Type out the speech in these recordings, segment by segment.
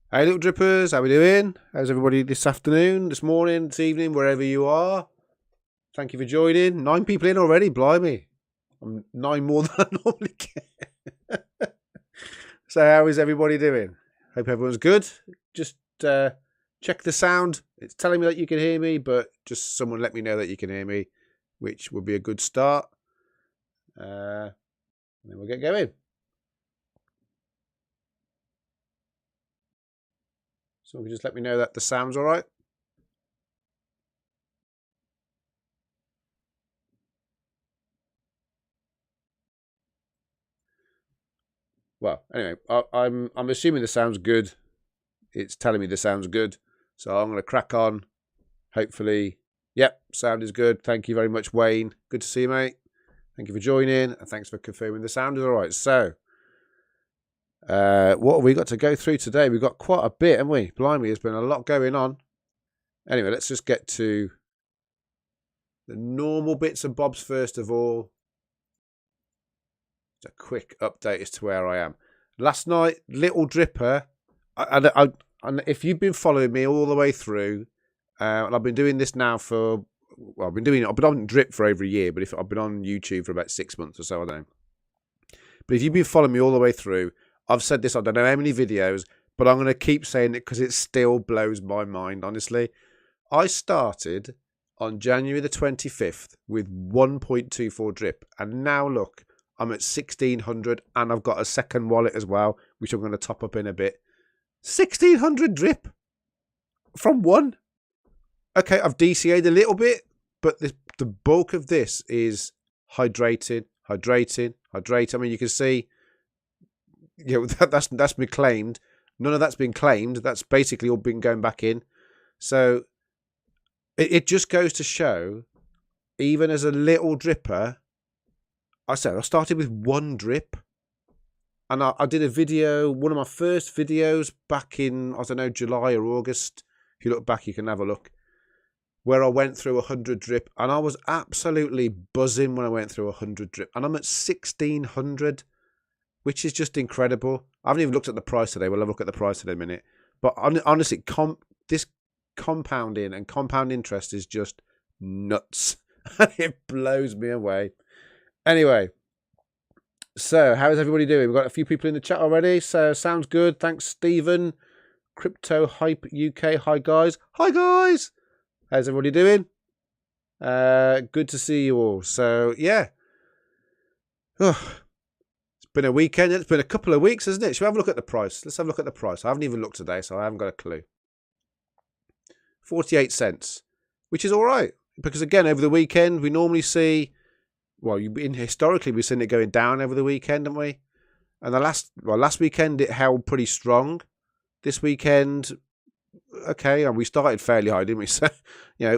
Hey little drippers, how we doing? How's everybody this afternoon, this morning, this evening, wherever you are? Thank you for joining. 9 people in already, blimey. I'm 9 more than I normally get. So how is everybody doing? Hope everyone's good. Just check the sound. It's telling me that you can hear me, but just someone let me know that you can hear me, which would be a good start. And then we'll get going. So just let me know that the sound's all right. Well, anyway, I'm assuming the sound's good. It's telling me the sound's good, so I'm going to crack on. Hopefully, yep, sound is good. Thank you very much, Wayne. Good to see you, mate. Thank you for joining, and thanks for confirming the sound is all right. So, what have we got to go through today? We've got quite a bit, haven't we? Blimey, there's been a lot going on. Anyway, let's just get to the normal bits and bobs first of all. Just a quick update as to where I am. Last night, little dripper. And if you've been following me all the way through, and I've been doing this now for, well, I've been on Drip for over a year, but I've been on YouTube for about 6 months or so, I don't know. But if you've been following me all the way through, I've said this, I don't know how many videos, but I'm going to keep saying it because it still blows my mind, honestly. I started on January the 25th with 1.24 drip, and now look, I'm at 1600, and I've got a second wallet as well, which I'm going to top up in a bit. 1600 drip from one. Okay, I've DCA'd a little bit, but the bulk of this is hydrating. I mean, you can see, that's been claimed. None of that's been claimed. That's basically all been going back in. So it just goes to show, even as a little dripper, I started with one drip. And I did a video, one of my first videos back in, I don't know, July or August. If you look back, you can have a look. Where I went through 100 drip. And I was absolutely buzzing when I went through 100 drip. And I'm at 1600, which is just incredible. I haven't even looked at the price today. We'll have a look at the price in a minute. But honestly, this compounding and compound interest is just nuts. And it blows me away. Anyway. So, how is everybody doing? We've got a few people in the chat already, so sounds good. Thanks, Stephen. Crypto Hype UK. Hi, guys. Hi, guys. How's everybody doing? Good to see you all. So, yeah. It's been a weekend. It's been a couple of weeks, hasn't it? Shall we have a look at the price? Let's have a look at the price. I haven't even looked today, so I haven't got a clue. 48 cents, which is all right. Because, again, over the weekend, we normally see... Well, historically, we've seen it going down over the weekend, haven't we? And last weekend, it held pretty strong. This weekend, okay, and we started fairly high, didn't we? So,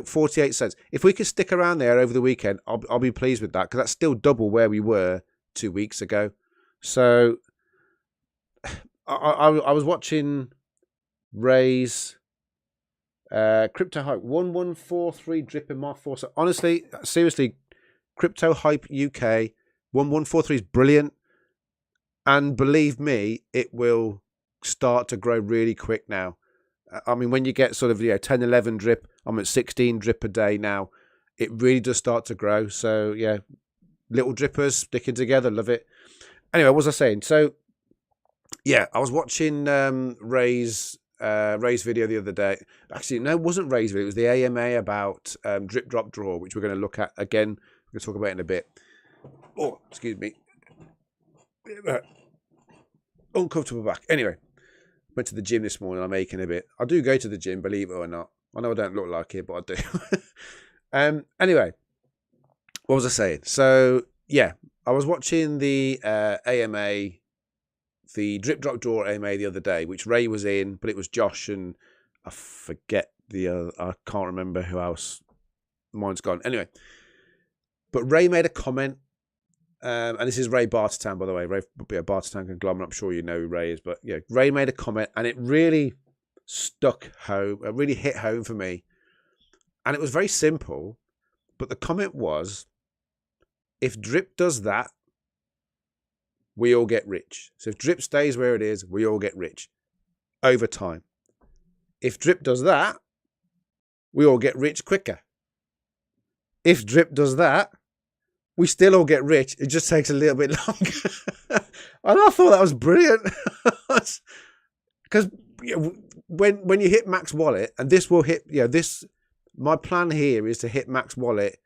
48 cents. If we could stick around there over the weekend, I'll be pleased with that, because that's still double where we were 2 weeks ago. So, I was watching Ray's Crypto Hype 1143 drip in my force. Honestly, seriously, Crypto Hype UK 1143 is brilliant, and believe me, it will start to grow really quick now. I mean, when you get sort of 10, 11 drip, I'm at 16 drip a day now. It really does start to grow. So yeah, little drippers sticking together, love it. Anyway, what was I saying? So yeah, I was watching Ray's video the other day. Actually, no, it wasn't Ray's video. It was the AMA about drip drop draw, which we're going to look at again. We'll talk about it in a bit. Oh, excuse me. Uncomfortable back. Anyway, went to the gym this morning. I'm aching a bit. I do go to the gym, believe it or not. I know I don't look like it, but I do. Anyway, what was I saying? So, yeah, I was watching the AMA, the Drip Drop Draw AMA the other day, which Ray was in, but it was Josh and I forget I can't remember who else. Mine's gone. Anyway. But Ray made a comment, and this is Ray Bartertown, by the way. Ray would be a Bartertown conglomerate. I'm sure you know who Ray is. But yeah, Ray made a comment, and it really stuck home. It really hit home for me. And it was very simple. But the comment was, if Drip does that, we all get rich. So if Drip stays where it is, we all get rich. over time. If Drip does that, we all get rich quicker. If Drip does that, we still all get rich. It just takes a little bit longer. And I thought that was brilliant. Because when you hit max wallet, and this will hit, my plan here is to hit max wallet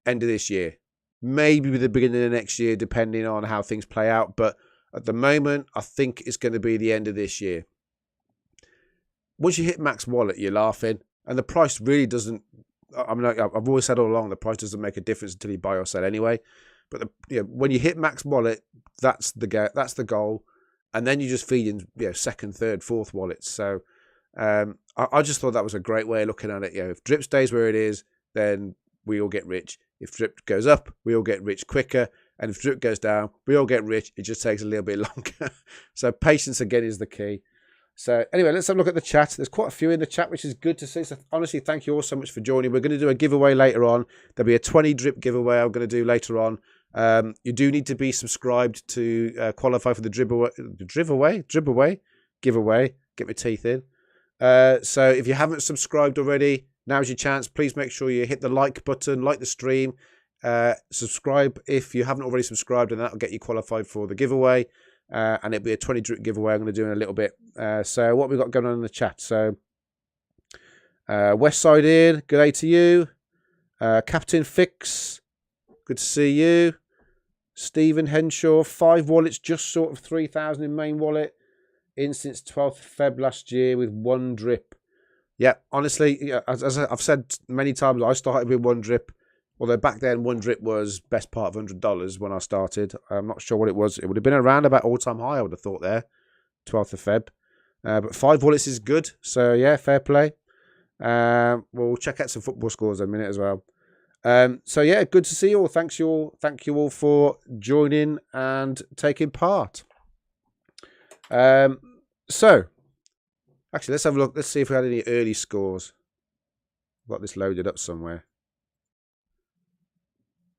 end of this year. Maybe the beginning of next year, depending on how things play out. But at the moment, I think it's going to be the end of this year. Once you hit max wallet, you're laughing. And the price really doesn't, I mean, I've always said all along, the price doesn't make a difference until you buy or sell anyway. But when you hit max wallet, that's the goal. And then you just feed in second, third, fourth wallets. So I just thought that was a great way of looking at it. If Drip stays where it is, then we all get rich. If Drip goes up, we all get rich quicker. And if Drip goes down, we all get rich. It just takes a little bit longer. So patience again is the key. So anyway, let's have a look at the chat. There's quite a few in the chat, which is good to see. So honestly, thank you all so much for joining. We're going to do a giveaway later on. There'll be a 20 Drip giveaway I'm going to do later on. You do need to be subscribed to qualify for the drip away giveaway. Get my teeth in. So if you haven't subscribed already, now's your chance. Please make sure you hit the like button, like the stream, subscribe if you haven't already subscribed, and that'll get you qualified for the giveaway. And it'll be a 20 drip giveaway I'm going to do in a little bit. So what we got going on in the chat? So West Side in, good day to you. Captain Fix, good to see you. Stephen Henshaw, 5 wallets, just short of 3,000 in main wallet. In since 12th of Feb last year with 1 drip. Yeah, honestly, as I've said many times, I started with 1 drip. Although back then, 1 drip was best part of $100 when I started. I'm not sure what it was. It would have been around about all-time high, I would have thought there. 12th of Feb. But 5 wallets is good. So, yeah, fair play. We'll check out some football scores in a minute as well. So, yeah, good to see you all. Thank you all for joining and taking part. So, actually, let's have a look. Let's see if we had any early scores. I've got this loaded up somewhere.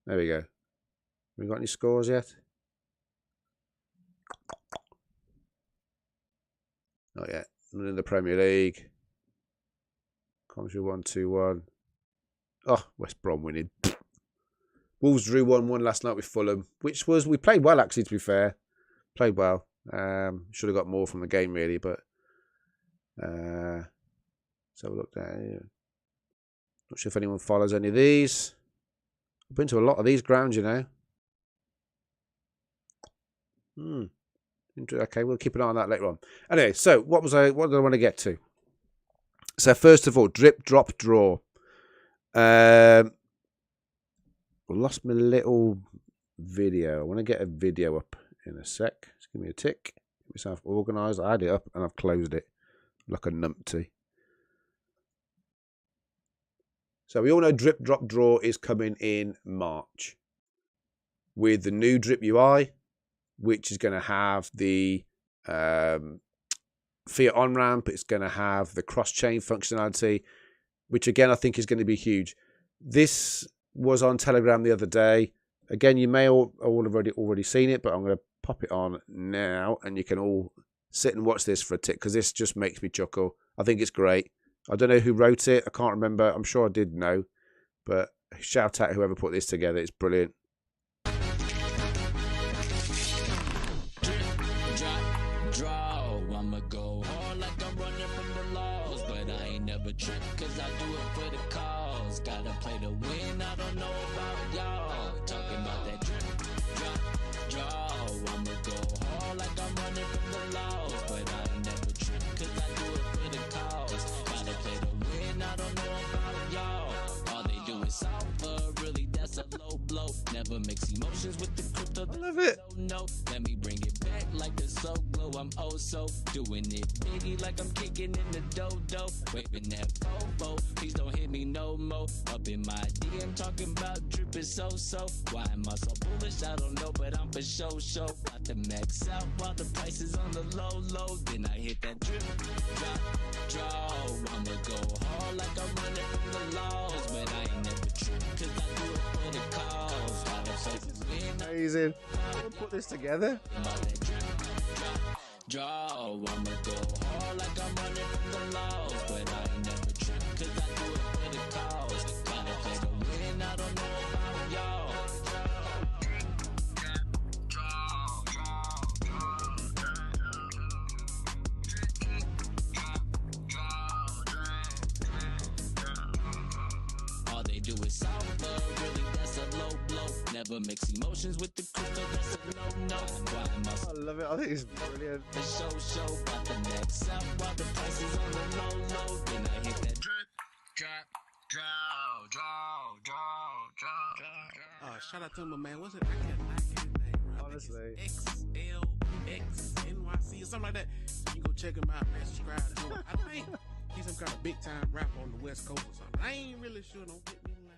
There we go. We got any scores yet? Not yet. None in the Premier League. Coventry 1-2-1. Oh, West Brom winning. Wolves drew 1-1 last night with Fulham, which was, we played well actually, to be fair. Played well. Should have got more from the game really, but so we'll look there. Not sure if anyone follows any of these. I've been to a lot of these grounds, you know. Okay, we'll keep an eye on that later on. Anyway, so what did I want to get to? So first of all, drip, drop, draw. Lost my little video. I want to get a video up in a sec. Just give me a tick. Get myself organised. I had it up and I've closed it like a numpty. So we all know drip, drop, draw is coming in March with the new drip UI, which is going to have the Fiat on-ramp. It's going to have the cross-chain functionality, which again I think is going to be huge. This was on Telegram the other day. Again, you may all already seen it, but I'm going to pop it on now, and you can all sit and watch this for a tick, because this just makes me chuckle. I think it's great. I don't know who wrote it. I can't remember. I'm sure I did know, but shout out whoever put this together. It's brilliant. Cause I do it for the cause. Gotta play to win. I don't know about y'all. Talking about that drip, drop, draw. I'ma go hard like I'm running from the laws. But I ain't never trip cause I do it for the cause. Gotta play to win. I don't know about y'all. All they do is offer. Really, that's a low blow. Never mix emotions with the crypto. I love it. No, let me bring it back like the soul glow. I'm oh so doing it biggie like I'm kicking in the dodo. Waving that FOMO, please don't hit me no more. Up in my DM talking about dripping so. Why am I so bullish? I don't know, but I'm for show. About to max out while the price is on the low. Then I hit that drip, drop, draw. I'ma go hard like I'm running from the laws. But I ain't never tripped cause I do it for the cause. Gotta play to win. Amazing. I'm gonna put this together. Draw, I'ma go hard like I'm running from the laws, but I ain't never tripped 'cause I do it for the cause. Gotta play to win, I don't know about y'all. All they do is soft love, really that's a low blow. Never mix emotions with the crystal, that's a no-no. Why am I I love it. I think it's brilliant. the show about the next up while the price is on the low. Then I hit that drip, drop, Oh, shout out to my man. What's it? I can't his name. Bro. Honestly. XLXNYC or something like that. You can go check him out, man. Subscribe to him. I think he's some kind of big time rapper on the West Coast or something. I ain't really sure. Don't get me lying.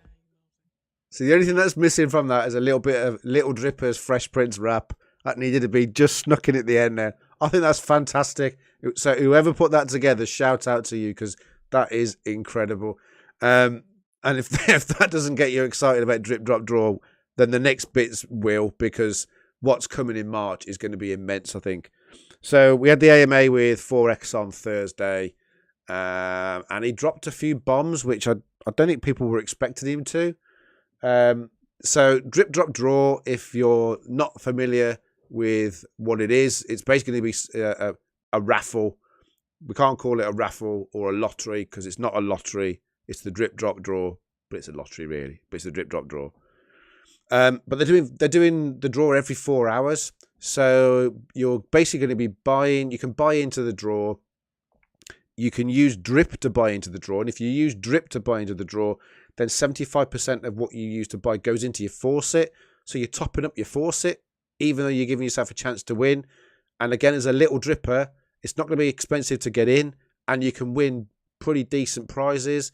So the only thing that's missing from that is a little bit of Little Dripper's Fresh Prince rap. That needed to be just snuck in at the end there. I think that's fantastic. So whoever put that together, shout out to you because that is incredible. And if that doesn't get you excited about Drip Drop Draw, then the next bits will, because what's coming in March is going to be immense, I think. So we had the AMA with 4X on Thursday, and he dropped a few bombs, which I don't think people were expecting him to. So Drip Drop Draw, if you're not familiar with what it is, it's basically going to be a raffle. We can't call it a raffle or a lottery because it's not a lottery. It's the Drip Drop Draw, but it's a lottery really. But it's the Drip Drop Draw. But they're doing the draw every 4 hours. So you're basically going to be buying. You can buy into the draw. You can use Drip to buy into the draw, and if you use Drip to buy into the draw, then 75% of what you use to buy goes into your faucet. So you're topping up your faucet, even though you're giving yourself a chance to win. And again, as a little dripper, it's not going to be expensive to get in, and you can win pretty decent prizes.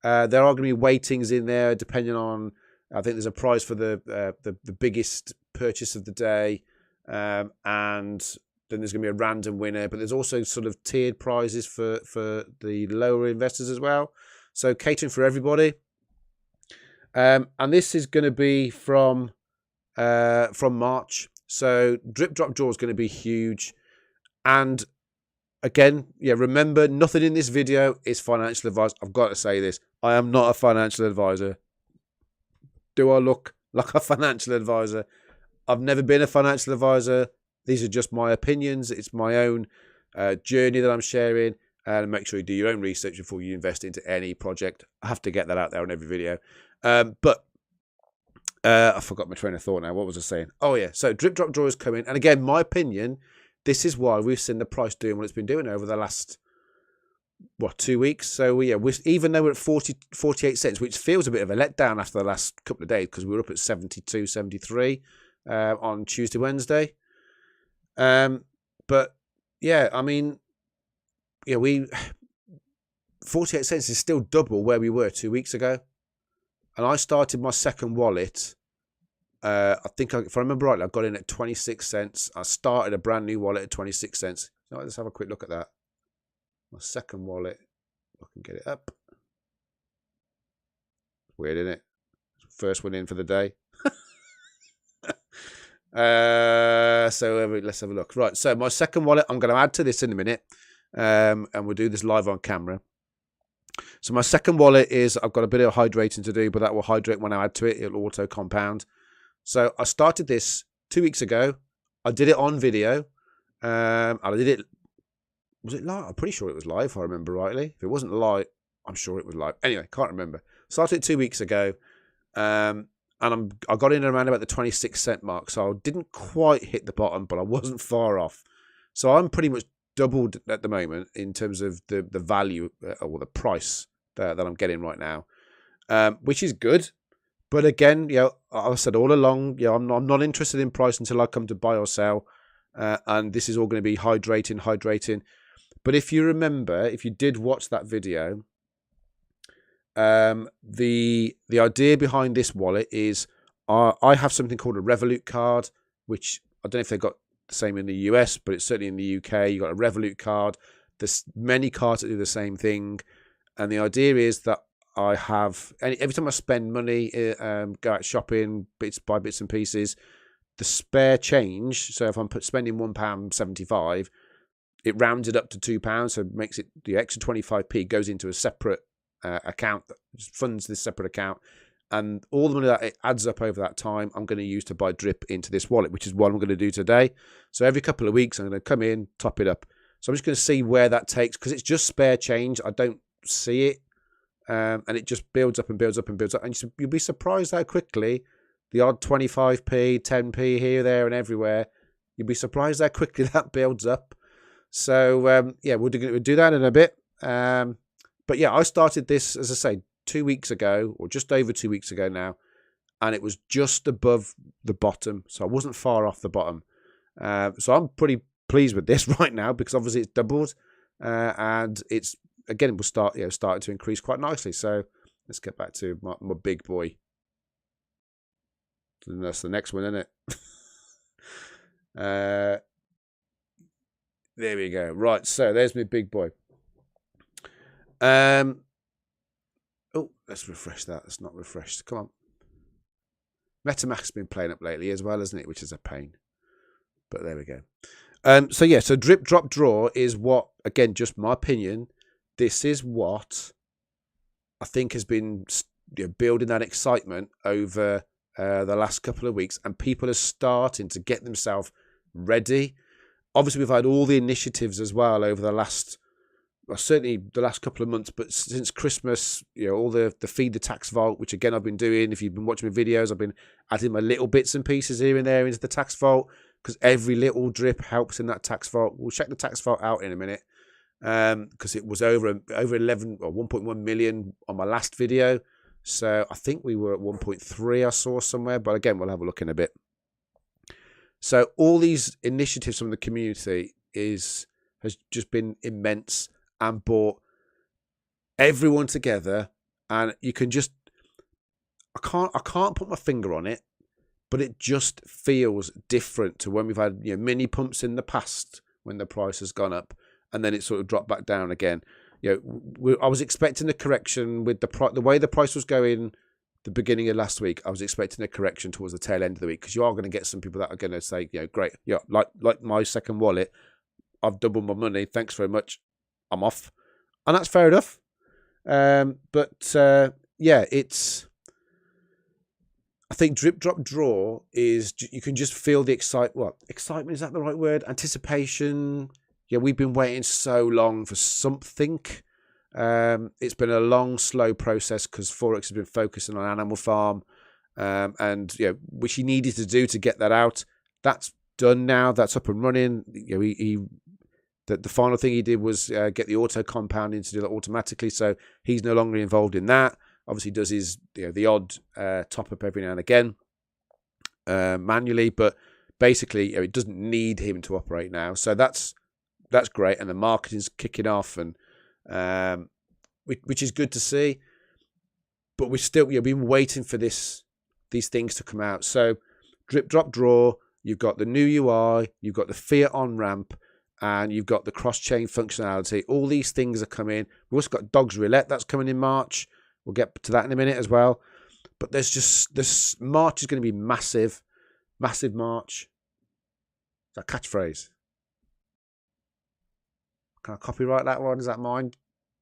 There are going to be weightings in there, depending on. I think there's a prize for the biggest purchase of the day, and then there's going to be a random winner. But there's also sort of tiered prizes for the lower investors as well. So catering for everybody. And this is going to be from March. So Drip Drop Draw is going to be huge. And again, yeah, remember, nothing in this video is financial advice. I've got to say this. I am not a financial advisor. Do I look like a financial advisor? I've never been a financial advisor. These are just my opinions. It's my own journey that I'm sharing. And make sure you do your own research before you invest into any project. I have to get that out there on every video. But I forgot my train of thought now. What was I saying? Oh, yeah. So Drip Drop Draw is coming. And again, my opinion, this is why we've seen the price doing what it's been doing over the last, 2 weeks. So, yeah, even though we're at 48 cents, which feels a bit of a letdown after the last couple of days because we were up at 72, 73 on Tuesday, Wednesday. But, yeah, I mean, yeah, 48 cents is still double where we were 2 weeks ago. And I started my second wallet. I think, if I remember right, I got in at 26 cents. I started a brand new wallet at 26 cents. So let's have a quick look at that. My second wallet. I can get it up. Weird, isn't it? First one in for the day. So let's have a look. Right, so my second wallet, I'm going to add to this in a minute. And we'll do this live on camera. So my second wallet is, I've got a bit of hydrating to do, but that will hydrate when I add to it. It'll auto compound. So I started this 2 weeks ago. I did it on video. And I did it. Was it live? I'm pretty sure it was live, if I remember rightly. If it wasn't live, I'm sure it was live. Anyway, can't remember. Started it 2 weeks ago. And I got in around about the 26 cent mark. So I didn't quite hit the bottom, but I wasn't far off. So I'm pretty much doubled at the moment in terms of the value or the price that I'm getting right now, which is good. But again, I said all along, I'm not interested in price until I come to buy or sell, and this is all going to be hydrating. But if you remember, if you did watch that video, the idea behind this wallet is I have something called a Revolut card, which I don't know if they've got the same in the US, but it's certainly in the UK. You've got a Revolut card. There's many cards that do the same thing. And the idea is that I have, every time I spend money, go out shopping, buy bits and pieces, the spare change, so if I'm spending £1.75, it rounds it up to £2, so it makes it the extra 25p goes into a separate account that just funds this separate account. And all the money that it adds up over that time, I'm going to use to buy drip into this wallet, which is what I'm going to do today. So every couple of weeks, I'm going to come in, top it up. So I'm just going to see where that takes, because it's just spare change. I don't see it. And it just builds up and builds up and builds up. And you'll be surprised how quickly the odd 25p, 10p here, there, and everywhere, you'll be surprised how quickly that builds up. So, yeah, we'll do that in a bit. But yeah, I started this, as I say, 2 weeks ago, or just over 2 weeks ago now, and it was just above the bottom, so I wasn't far off the bottom. So I'm pretty pleased with this right now, because obviously it's doubled, and it's again, it will started to increase quite nicely. So let's get back to my big boy. And that's the next one, isn't it? There we go. Right, so there's my big boy. Oh, let's refresh that. It's not refreshed. Come on. MetaMask's been playing up lately as well, hasn't it? Which is a pain. But there we go. So yeah, so drip, drop, draw is what, again, just my opinion, this is what I think has been building that excitement over the last couple of weeks, and people are starting to get themselves ready. Obviously, we've had all the initiatives as well over the last, well, certainly the last couple of months, but since Christmas, all the Feed the Tax Vault, which again I've been doing. If you've been watching my videos, I've been adding my little bits and pieces here and there into the tax vault, because every little drip helps in that tax vault. We'll check the tax vault out in a minute, because it was over 11 or 1.1 million on my last video. So I think we were at 1.3, I saw somewhere, but again, we'll have a look in a bit. So all these initiatives from the community has just been immense and brought everyone together. And you can just, I can't put my finger on it, but it just feels different to when we've had mini pumps in the past when the price has gone up and then it sort of dropped back down again. I was expecting a correction with the way the price was going the beginning of last week. I was expecting a correction towards the tail end of the week, because you are going to get some people that are going to say, great, like my second wallet, I've doubled my money, thanks very much, I'm off, and that's fair enough. But yeah, I think drip, drop, draw is, you can just feel the excitement, is that the right word? Anticipation. Yeah, we've been waiting so long for something. It's been a long, slow process, because Forex has been focusing on Animal Farm, and which he needed to do to get that out. That's done now. That's up and running. The final thing he did was get the auto compounding to do that automatically. So he's no longer involved in that. Obviously, does his the odd top up every now and again manually, but basically it doesn't need him to operate now. So that's great, and the marketing's kicking off, and which is good to see. But we've been waiting for these things to come out. So drip, drop, draw. You've got the new UI. You've got the fiat on ramp, and you've got the cross-chain functionality. All these things are coming. We've also got Dogs Roulette that's coming in March. We'll get to that in a minute as well. But this March is going to be massive, massive March. Is that catchphrase? Can I copyright that one? Is that mine?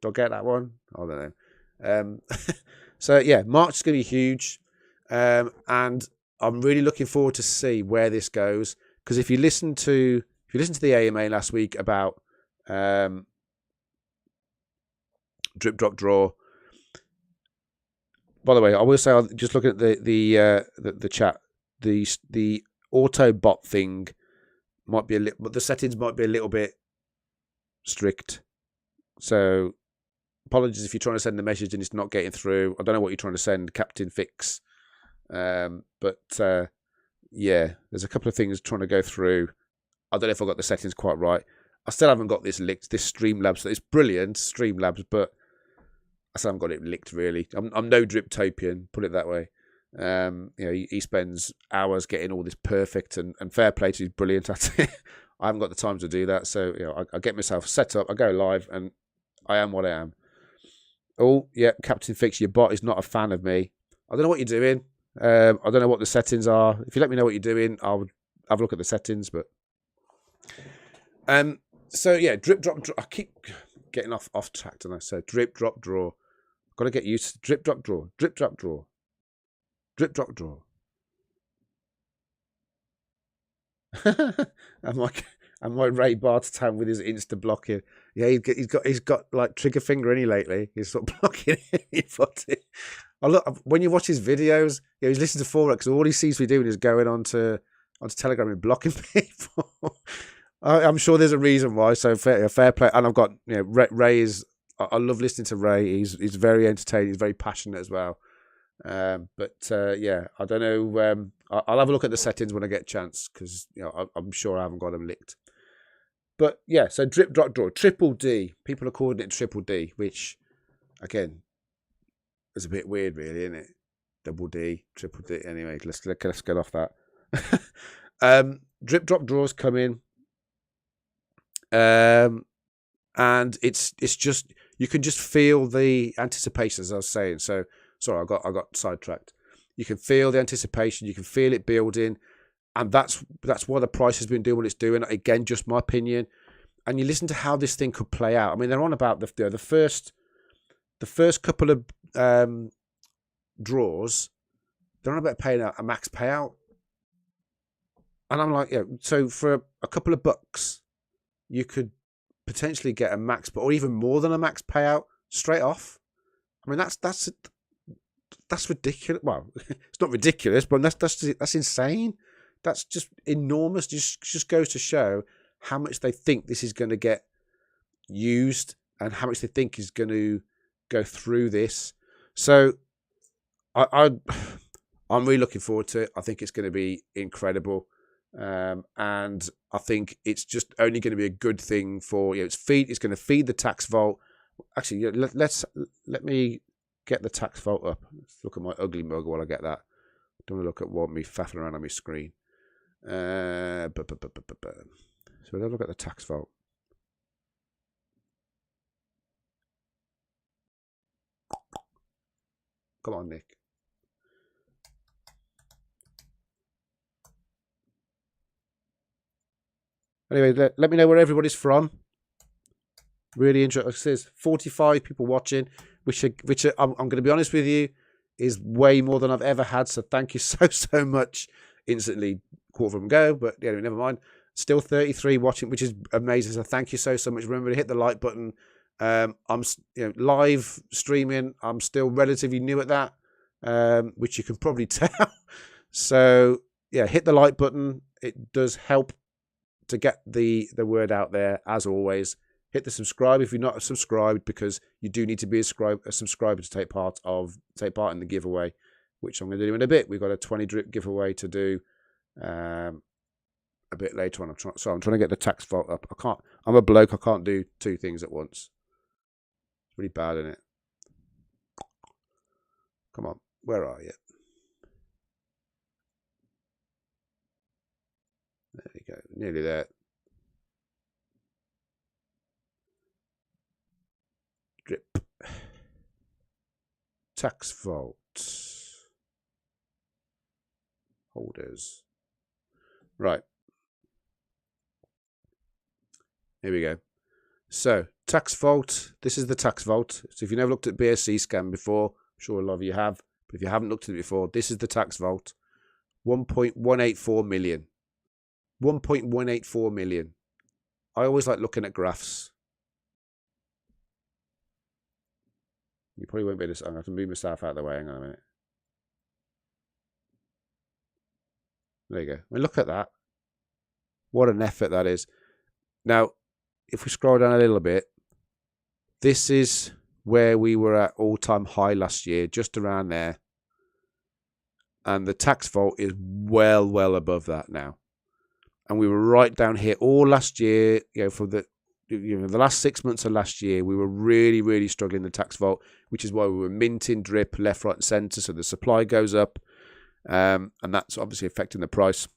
Do I get that one? I don't know. So yeah, March is going to be huge, and I'm really looking forward to see where this goes. Because if you listen to the AMA last week about drip, drop, draw. By the way, I will say, I'm just looking at the chat, the auto bot thing might be but the settings might be a little bit strict. So apologies if you're trying to send a message and it's not getting through. I don't know what you're trying to send, Captain Fix. But yeah, there's a couple of things trying to go through. I don't know if I got the settings quite right. I still haven't got this licked, this Streamlabs. It's brilliant, Streamlabs, but I still haven't got it licked, really. I'm no Driptopian, put it that way. He spends hours getting all this perfect, and fair play to, he's brilliant at it. I haven't got the time to do that, so I get myself set up, I go live, and I am what I am. Oh, yeah, Captain Fix, your bot is not a fan of me. I don't know what you're doing. I don't know what the settings are. If you let me know what you're doing, I'll have a look at the settings. But So yeah, drip, drop, draw. I keep getting off track, and I say drip, drop, draw. Got to get used to drip, drop, draw, drip, drop, draw, drip, drop, draw. I'm like Ray Bartertown with his Insta blocking. Yeah, he's got like trigger finger in he lately. He's sort of blocking anybody. I look when you watch his videos. Yeah, he's listening to Forex. All he seems to be doing is going onto Telegram and blocking people. I'm sure there's a reason why. So fair play. And I've got Ray is. I love listening to Ray. He's very entertaining. He's very passionate as well. But yeah, I don't know. I'll have a look at the settings when I get a chance because I'm sure I haven't got them licked. But yeah, so drip, drop, draw, triple D. People are calling it triple D, which again is a bit weird, really, isn't it? Double D, triple D. Anyway, let's get off that. Drip, drop, draws come in, and it's just you can just feel the anticipation, as I was saying. So sorry, I got sidetracked. You can feel the anticipation. You can feel it building. And that's why the price has been doing what it's doing. Again, just my opinion. And you listen to how this thing could play out. I mean, they're on about the first couple of draws. They're on about paying out a max payout. And I'm like, so for a couple of bucks, you could potentially get a max, or even more than a max payout straight off. I mean, that's ridiculous. Well, it's not ridiculous, but that's insane. That's just enormous. Just goes to show how much they think this is going to get used and how much they think is going to go through this. So I'm really looking forward to it. I think it's going to be incredible. And I think it's just only going to be a good thing for it's going to feed the tax vault. Actually, let me get the tax vault up. Let's look at my ugly mug while I get that. Don't want to look at what me faffing around on my screen. So let's look at the tax vault. Come on, Nick. Anyway, let me know where everybody's from. Really interesting. It says 45 people watching, which I'm going to be honest with you, is way more than I've ever had. So thank you so much. Instantly, quarter of them go, but anyway, never mind. Still 33 watching, which is amazing. So thank you so much. Remember to hit the like button. I'm live streaming. I'm still relatively new at that, which you can probably tell. So yeah, hit the like button. It does help to get the word out there. As always, hit the subscribe if you're not subscribed, because you do need to be a subscriber to take part in the giveaway, which I'm going to do in a bit. We've got a 20 drip giveaway to do a bit later on. I'm trying to get the tax vault up. I can't. I'm a bloke. I can't do two things at once. It's really bad, isn't it? Come on, where are you? There you go. Nearly there. Drip. Tax vault. Holders. Right. Here we go. So, tax vault. This is the tax vault. So if you've never looked at BSC scan before, I'm sure a lot of you have. But if you haven't looked at it before, this is the tax vault. 1.184 million. 1.184 million. I always like looking at graphs. You probably won't be able to. I'm going to have to move myself out of the way. Hang on a minute. There you go. I mean, look at that. What an effort that is. Now, if we scroll down a little bit, this is where we were at all-time high last year, just around there. And the tax vault is well above that now. And we were right down here all last year. For the last 6 months of last year, we were really struggling in the tax vault, which is why we were minting drip left, right, and centre. So the supply goes up, and that's obviously affecting the price.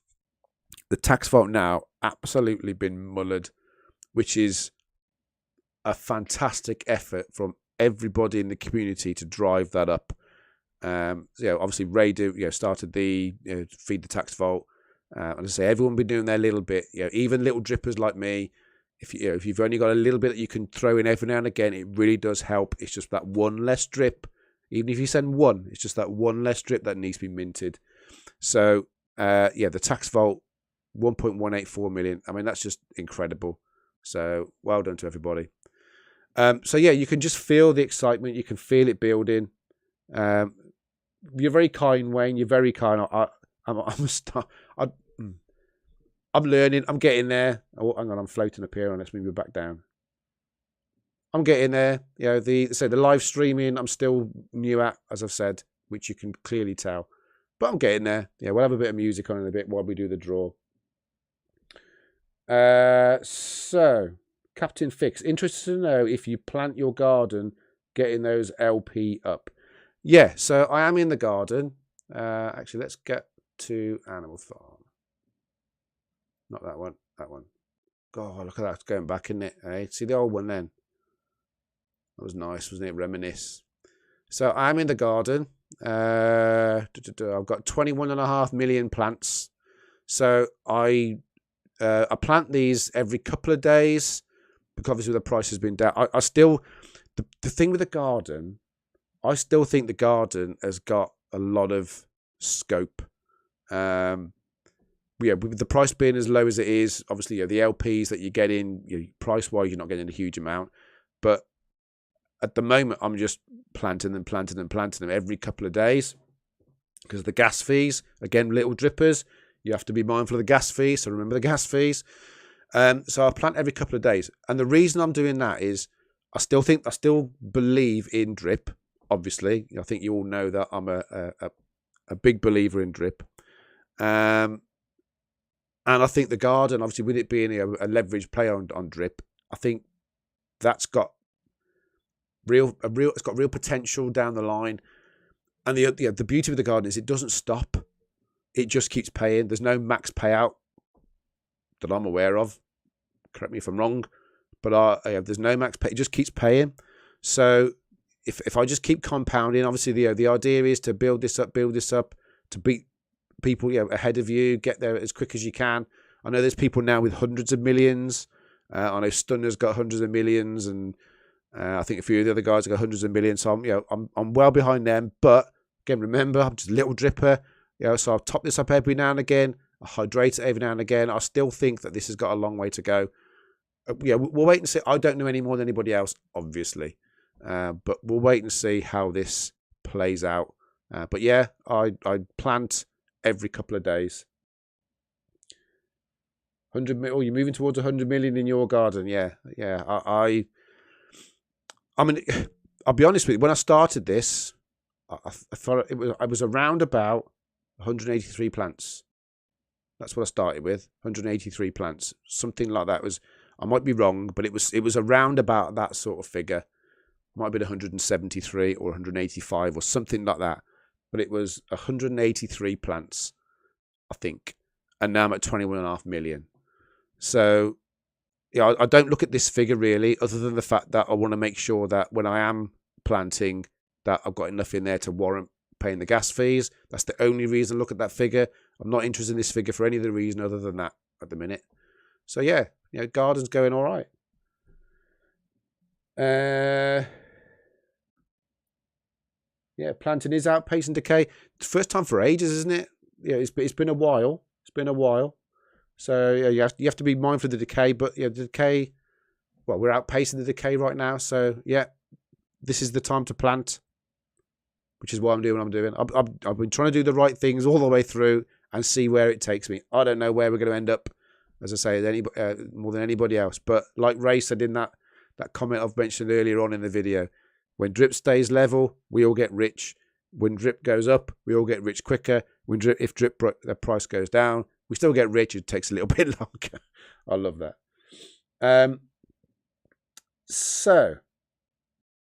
The tax vault now absolutely been mullered, which is a fantastic effort from everybody in the community to drive that up. Obviously Ray started the feed the tax vault. And I say everyone been doing their little bit. Even little drippers like me. if you've only got a little bit that you can throw in every now and again, it really does help. It's just that one less drip. Even if you send one, it's just that one less drip that needs to be minted. So the tax vault, 1.184 million. I mean, that's just incredible. So well done to everybody. So yeah, you can just feel the excitement. You can feel it building. You're very kind, Wayne. You're very kind. I'm learning. I'm getting there. Oh, hang on, I'm floating up here. Let's move it back down. I'm getting there. You know, the live streaming, I'm still new at, as I've said, which you can clearly tell. But I'm getting there. Yeah, we'll have a bit of music on in a bit while we do the draw. So, Captain Fix, interested to know if you plant your garden, getting those LP up. Yeah, so I am in the garden. Actually, let's get to Animal Farm. Not that one, that one. God, look at that, it's going back, isn't it? Hey, see the old one then? That was nice, wasn't it? Reminisce. So I'm in the garden. I've got 21.5 million plants. So I plant these every couple of days because obviously the price has been down. I still, the thing with the garden, I still think the garden has got a lot of scope. With the price being as low as it is, obviously, the LPs that you get in, price-wise, you're not getting a huge amount. But at the moment, I'm just planting them every couple of days because of the gas fees. Again, little drippers, you have to be mindful of the gas fees, so remember the gas fees. So I plant every couple of days. And the reason I'm doing that is I still believe in drip, obviously. I think you all know that I'm a big believer in drip. And I think the garden, obviously, with it being a leveraged play on drip, I think that's got real potential down the line. And the beauty of the garden is it doesn't stop; it just keeps paying. There's no max payout that I'm aware of. Correct me if I'm wrong, but there's no max pay. It just keeps paying. So if I just keep compounding, obviously the idea is to build this up, to beat people ahead of you, get there as quick as you can. I know there's people now with hundreds of millions. I know Stunner's got hundreds of millions, and I think a few of the other guys have got hundreds of millions. So I'm well behind them. But again, remember, I'm just a little dripper. So I'll top this up every now and again. I hydrate it every now and again. I still think that this has got a long way to go. We'll wait and see. I don't know any more than anybody else, obviously, but we'll wait and see how this plays out. But yeah, I plant every couple of days. 100 million. Oh, you're moving towards 100 million in your garden. Yeah. I mean, I'll be honest with you. When I started this, I thought I was around about 183 plants. That's what I started with. 183 plants, something like that. I might be wrong, but it was around about that sort of figure. Might have been 173 or 185 or something like that. But it was 183 plants, I think. And now I'm at 21.5 million. So, I don't look at this figure really, other than the fact that I want to make sure that when I am planting, that I've got enough in there to warrant paying the gas fees. That's the only reason I look at that figure. I'm not interested in this figure for any other reason other than that at the minute. So, yeah, garden's going all right. Yeah, planting is outpacing decay. It's the first time for ages, isn't it? Yeah, it's been a while. So you have to be mindful of the decay. But the decay, well, we're outpacing the decay right now. So yeah, this is the time to plant, which is what I'm doing. I've been trying to do the right things all the way through and see where it takes me. I don't know where we're going to end up, as I say, more than anybody else. But like Ray said in that comment I've mentioned earlier on in the video. When drip stays level, we all get rich. When drip goes up, we all get rich quicker. If drip the price goes down, we still get rich. It takes a little bit longer. I love that. So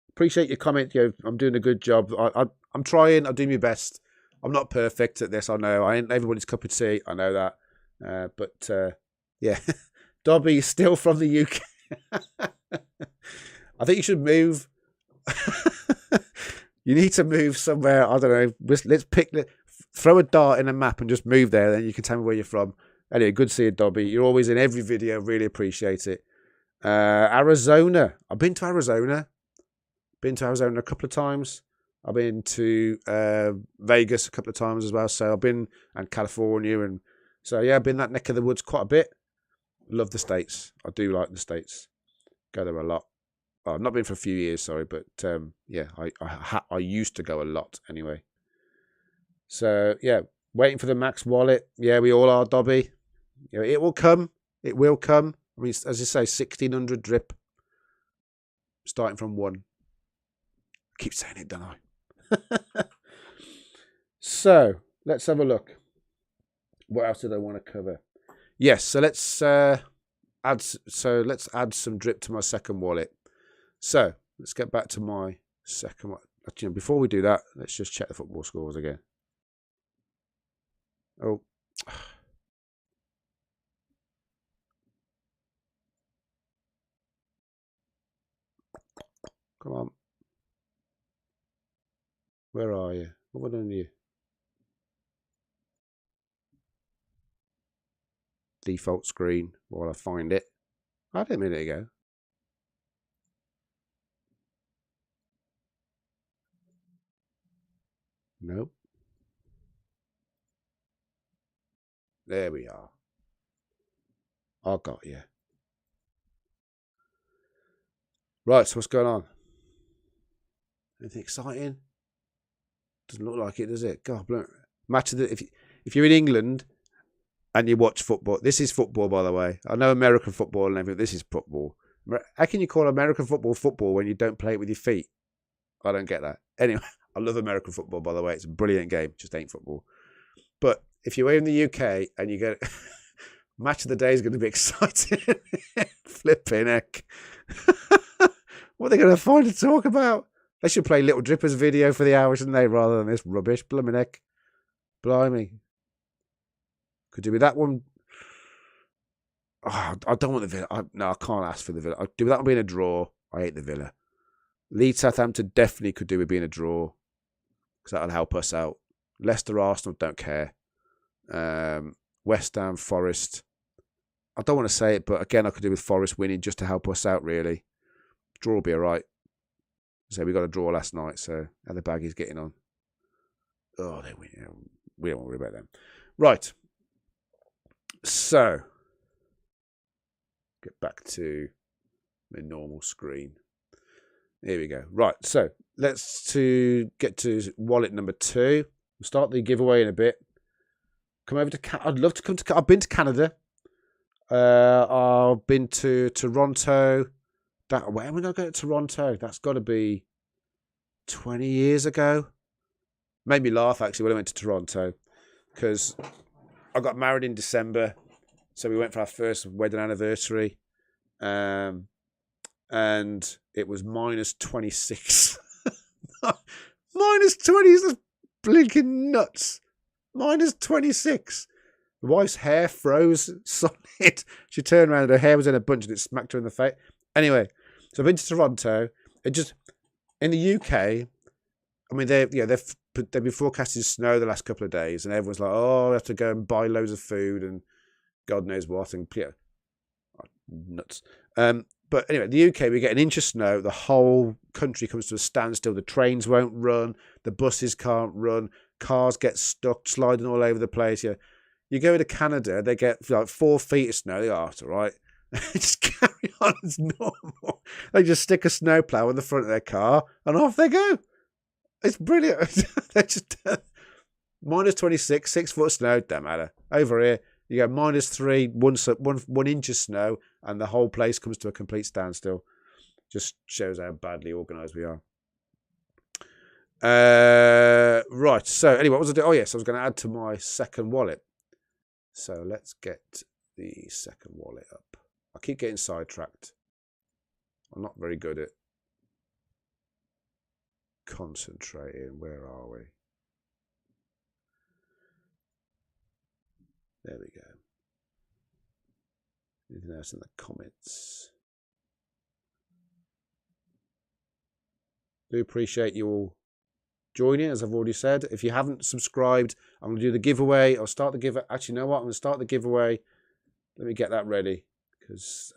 appreciate your comment. I'm doing a good job. I'm trying. I'm doing my best. I'm not perfect at this. I know. I ain't everybody's cup of tea. I know that. But yeah, Dobby is still from the UK. I think you should move. You need to move somewhere. I don't know. Let's throw a dart in a map and just move there. Then you can tell me where you're from. Anyway, good to see you, Dobby. You're always in every video. Really appreciate it. Arizona. I've been to Arizona. Been to Arizona a couple of times. I've been to Vegas a couple of times as well. So I've been, and California, and so yeah, I've been that neck of the woods quite a bit. Love the States. I do like the States. Go there a lot. Well, I've not been for a few years, sorry, but yeah, I used to go a lot anyway. So yeah, waiting for the Max wallet. Yeah, we all are, Dobby. You know, it will come. It will come. I mean, as you say, 1,600 drip, starting from 1. I keep saying it, don't I? So let's have a look. What else did I want to cover? Yes, so let's add some drip to my second wallet. So let's get back to my second one. Actually, before we do that, let's just check the football scores again. Oh. Come on. Where are you? What have I done to you? Default screen while I find it. I had it a minute ago. Nope. There we are. I got you. Right, so what's going on? Anything exciting? Doesn't look like it, does it? God, match of the, if you're in England and you watch football, this is football, by the way. I know American football and everything. This is football. How can you call American football when you don't play it with your feet? I don't get that. Anyway, I love American football, by the way. It's a brilliant game. Just ain't football. But if you're in the UK and you get match of the day is going to be exciting. Flipping heck. What are they going to find to talk about? They should play Little Dripper's video for the hour, shouldn't they, rather than this rubbish. Blooming heck. Blimey. Could do with that one. Oh, I don't want the Villa. No, I can't ask for the Villa. I'd do with that one being a draw. I hate the Villa. Leeds Southampton definitely could do with being a draw, because that'll help us out. Leicester Arsenal, don't care. West Ham Forest. I don't want to say it, but again, I could do with Forest winning just to help us out, really. Draw will be all right. So we got a draw last night, so how the Baggies getting on? Oh, they win. We don't worry about them. Right. So, get back to my normal screen. Here we go. Right, so let's get to wallet number 2. We'll start the giveaway in a bit. Come over to I'd love to come to. I've been to Canada. I've been to Toronto. When did I go to Toronto? That's got to be 20 years ago. Made me laugh actually when I went to Toronto, because I got married in December, so we went for our first wedding anniversary, and it was minus 26. Minus 20 is blinking nuts. Minus 26. The wife's hair froze solid. She turned around and her hair was in a bunch and it smacked her in the face. Anyway, so I've been to Toronto. It just, in the UK, I mean, they've been forecasting snow the last couple of days, and everyone's like, oh, I have to go and buy loads of food and God knows what, and yeah, nuts. But anyway, the UK, we get an inch of snow. The whole country comes to a standstill. The trains won't run. The buses can't run. Cars get stuck, sliding all over the place. Yeah. You go to Canada, they get like 4 feet of snow. They go, oh, it's all right. Just carry on as normal. They just stick a snowplow in the front of their car and off they go. It's brilliant. They just minus 26, 6 foot snow, don't matter. Over here, you go minus 3, 1 inch of snow, and the whole place comes to a complete standstill. Just shows how badly organised we are. Right. So anyway, what was I doing? Oh yes, I was going to add to my second wallet. So let's get the second wallet up. I keep getting sidetracked. I'm not very good at concentrating. Where are we? There we go. Anything else in the comments? Do appreciate you all joining, as I've already said. If you haven't subscribed, I'm going to do the giveaway. I'll start the giveaway. Actually, you know what? I'm going to start the giveaway. Let me get that ready, because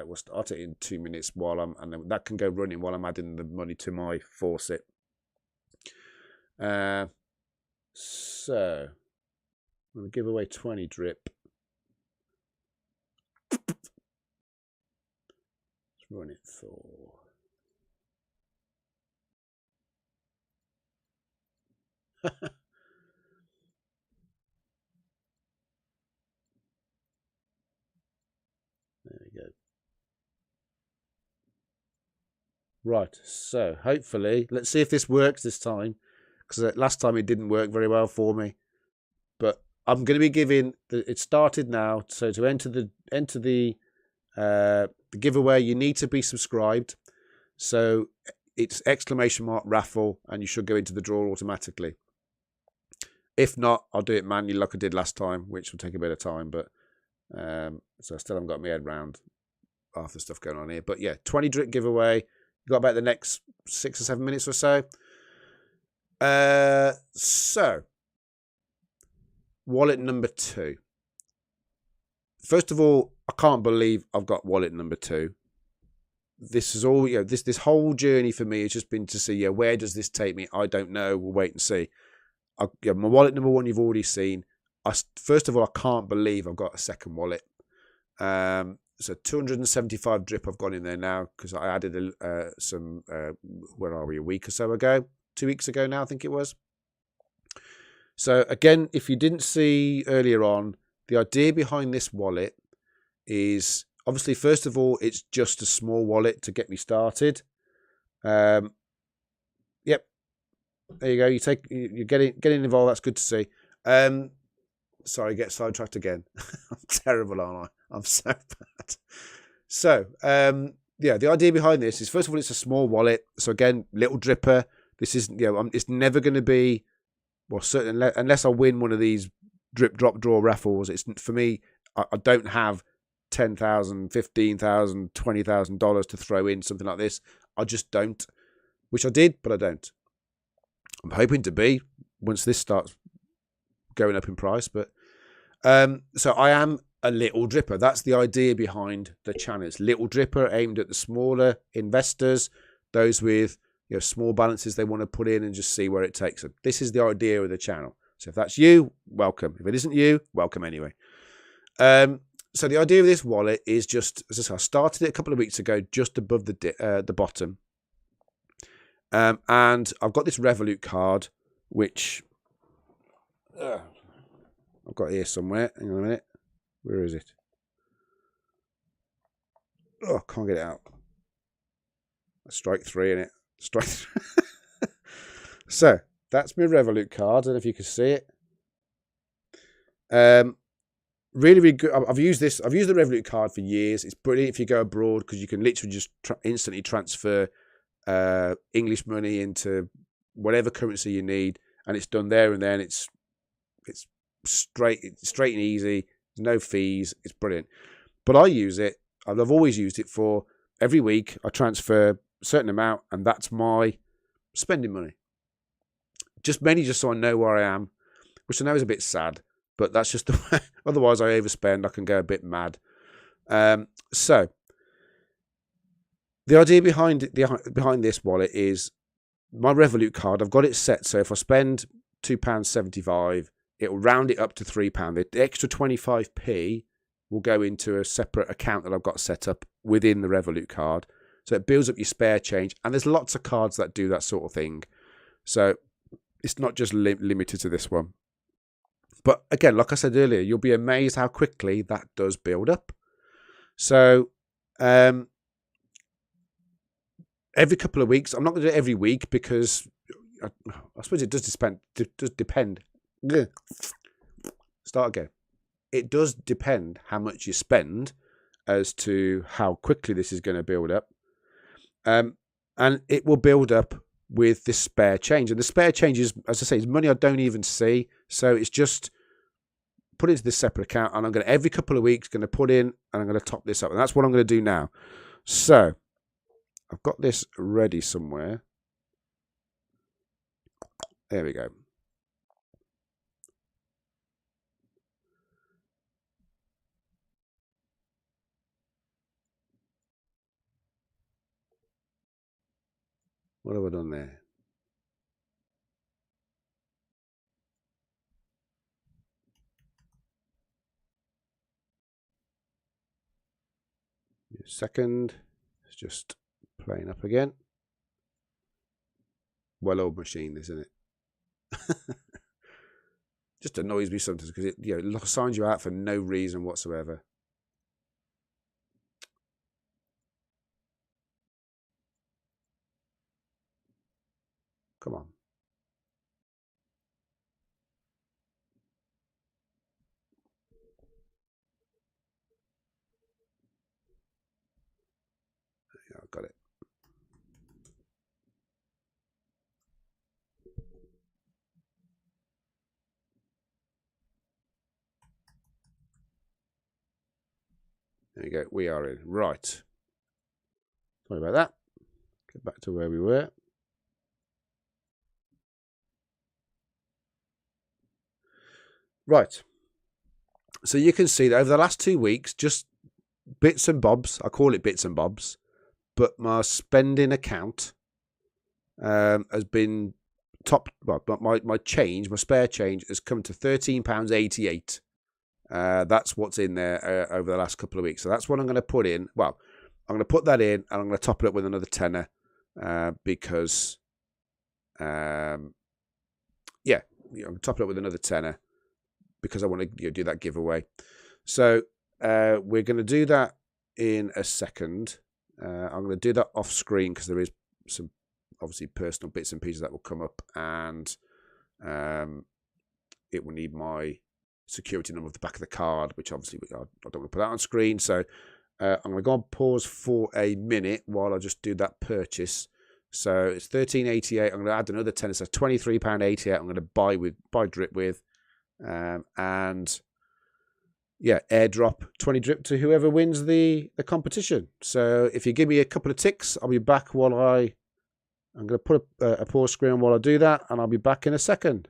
we'll start it in 2 minutes and then that can go running while I'm adding the money to my faucet. So I'm going to give away 20 drip. Let's run it for. There we go. Right, so hopefully, let's see if this works this time, because last time it didn't work very well for me. But I'm going to be giving it started now. So to enter the giveaway, you need to be subscribed. So it's !! raffle, and you should go into the draw automatically. If not, I'll do it manually like I did last time, which will take a bit of time. But so I still haven't got my head round half the stuff going on here. But yeah, 20 drip giveaway. You've got about the next 6 or 7 minutes or so. So wallet number 2. First of all, I can't believe I've got wallet number 2. This is all, this whole journey for me has just been to see, where does this take me? I don't know. We'll wait and see. My wallet number 1 you've already seen. First of all, I can't believe I've got a second wallet. So 275 drip I've got in there now because I added some, where are we, a week or so ago? 2 weeks ago now, I think it was. So again, if you didn't see earlier on, the idea behind this wallet is obviously, first of all, it's just a small wallet to get me started. Yep. There you go. You're getting involved. That's good to see. Sorry, get sidetracked again. I'm terrible, aren't I? I'm so bad. So, the idea behind this is, first of all, it's a small wallet. So again, little dripper. This isn't, it's never going to be, well, certainly unless I win one of these drip, drop, draw raffles. It's for me. I don't have $10,000, $15,000, $20,000 to throw in something like this. I just don't. Wish I did, but I don't. I'm hoping to be once this starts going up in price. But so I am a little dripper. That's the idea behind the channel. It's little dripper aimed at the smaller investors, those with small balances they want to put in and just see where it takes them. This is the idea of the channel. So if that's you, welcome. If it isn't you, welcome anyway. So the idea of this wallet is just, as I said, I started it a couple of weeks ago, just above the bottom. And I've got this Revolut card, which I've got here somewhere. Hang on a minute. Where is it? Oh, I can't get it out. Strike 3 in it. Strike 3. So that's my Revolut card. I don't know if you can see it. Really, really good. I've used this. I've used the Revolut card for years. It's brilliant if you go abroad because you can literally just instantly transfer English money into whatever currency you need, and it's done there and then. It's straight and easy. There's no fees. It's brilliant. But I use it. I've always used it for every week. I transfer a certain amount, and that's my spending money. Mainly just so I know where I am, which I know is a bit sad, but that's just the way. Otherwise, I overspend. I can go a bit mad. So the idea behind this wallet is my Revolut card. I've got it set so if I spend £2.75, it will round it up to £3. The extra 25p will go into a separate account that I've got set up within the Revolut card. So it builds up your spare change, and there's lots of cards that do that sort of thing. So it's not just limited to this one. But again, like I said earlier, you'll be amazed how quickly that does build up. So every couple of weeks, I'm not going to do it every week because I suppose it does depend. Start again. It does depend how much you spend as to how quickly this is going to build up. And it will build up with this spare change. And the spare change is, as I say, is money I don't even see. So it's just put into this separate account, and I'm going to, every couple of weeks, going to put in, and I'm going to top this up. And that's what I'm going to do now. So I've got this ready somewhere. There we go. What have I done there? Second, it's just playing up again. Well-oiled machine, isn't it? Just annoys me sometimes because it signs you out for no reason whatsoever. Come on. Yeah, I've got it. There you go. We are in. Right. Sorry about that. Get back to where we were. Right. So you can see that over the last 2 weeks, just bits and bobs. I call it bits and bobs. But my spending account has been top. Well, but my change, my spare change, has come to £13.88. That's what's in there over the last couple of weeks. So that's what I'm going to put in. Well, I'm going to put that in, and I'm going to top it up with another tenner because, I'm top it up with another tenner because I want to do that giveaway. So we're going to do that in a second. I'm going to do that off screen because there is some obviously personal bits and pieces that will come up, and it will need my security number of the back of the card, which obviously I don't want to put that on screen. So I'm going to go on pause for a minute while I just do that purchase. So it's £13.88. I'm going to add another 10. So £23.88. I'm going to buy drip with, and yeah, airdrop 20 drip to whoever wins the competition. So if you give me a couple of ticks, I'll be back while I'm going to put a pause screen while I do that, and I'll be back in a second.